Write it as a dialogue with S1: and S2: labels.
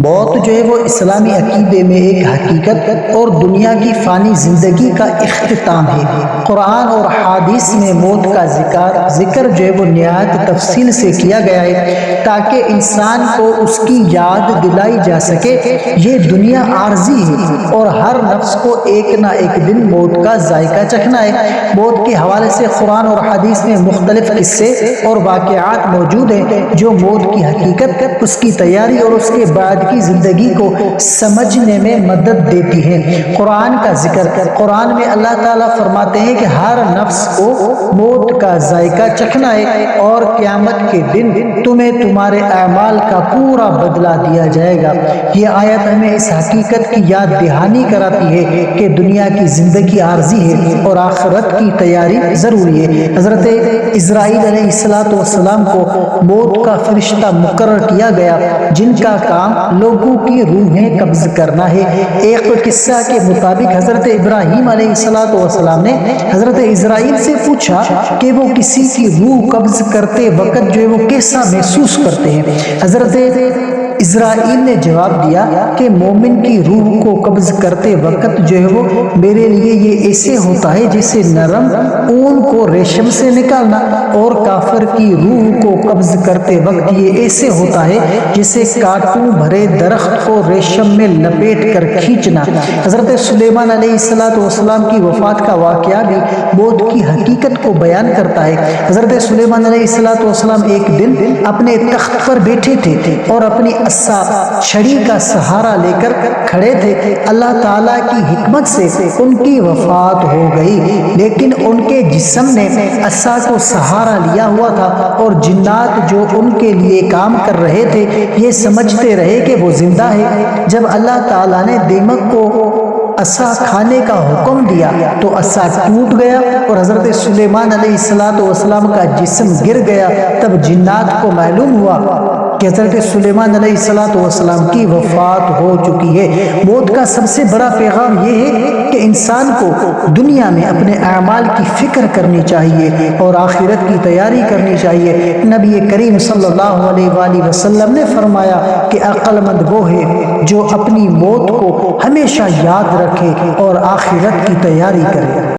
S1: موت جو ہے وہ اسلامی عقیدے میں ایک حقیقت اور دنیا کی فانی زندگی کا اختتام ہے۔ قرآن اور حدیث میں موت کا ذکر جو ہے وہ نہایت تفصیل سے کیا گیا ہے تاکہ انسان کو اس کی یاد دلائی جا سکے۔ یہ دنیا عارضی ہے اور ہر نفس کو ایک نہ ایک دن موت کا ذائقہ چکھنا ہے۔ موت کے حوالے سے قرآن اور حدیث میں مختلف قصے اور واقعات موجود ہیں جو موت کی حقیقت، اس کی تیاری اور اس کے بعد کی زندگی کو سمجھنے میں مدد دیتی ہے۔ قرآن کا ذکر، قرآن میں اللہ تعالیٰ فرماتے ہیں کہ ہر نفس کو موت کا ذائقہ چکھنا ہے اور قیامت کے دن تمہیں تمہارے اعمال کا پورا بدلہ دیا جائے گا۔ یہ آیت ہمیں اس حقیقت کی یاد دہانی کراتی ہے کہ دنیا کی زندگی عارضی ہے اور آخرت کی تیاری ضروری ہے۔ حضرت اسرائیل علیہ السلام کو موت کا فرشتہ مقرر کیا گیا جن کا کام لوگوں کی روحیں قبض کرنا ہے۔ ایک قصہ کے مطابق حضرت ابراہیم علیہ السلام نے حضرت اسرائیل سے پوچھا کہ وہ کسی کی روح قبض کرتے وقت جو ہے وہ کیسا محسوس کرتے ہیں۔ حضرت اسرائیل نے جواب دیا کہ مومن کی روح کو قبض کرتے وقت جو ہے وہ میرے لیے یہ ایسے ہوتا ہے جیسے نرم اون کو ریشم سے نکالنا، اور کافر کی روح کو قبض کرتے وقت یہ ایسے ہوتا ہے جیسے کانٹوں بھرے درخت کو ریشم میں لپیٹ کر کھینچنا۔ حضرت سلیمان علیہ السلام کی وفات کا واقعہ بھی موت کی حقیقت کو بیان کرتا ہے۔ حضرت سلیمان علیہ السلام ایک دن اپنے تخت پر بیٹھے تھے اور اپنی چھڑی کا سہارا لے کر کھڑے تھے۔ اللہ تعالیٰ کی حکمت سے ان کی وفات ہو گئی، لیکن ان کے جسم نے عصا کو سہارا لیا ہوا تھا اور جنات جو ان کے لیے کام کر رہے تھے یہ سمجھتے رہے کہ وہ زندہ ہے۔ جب اللہ تعالیٰ نے دیمک کو عصا کھانے کا حکم دیا تو عصا ٹوٹ گیا اور حضرت سلیمان علیہ السلام کا جسم گر گیا۔ تب جنات کو معلوم ہوا کہ حضرت سلیمان علیہ السلام کی وفات ہو چکی ہے۔ موت کا سب سے بڑا پیغام یہ ہے کہ انسان کو دنیا میں اپنے اعمال کی فکر کرنی چاہیے اور آخرت کی تیاری کرنی چاہیے۔ نبی کریم صلی اللہ علیہ وآلہ وسلم نے فرمایا کہ عقل مند وہ ہے جو اپنی موت کو ہمیشہ یاد رکھے اور آخرت کی تیاری کرے۔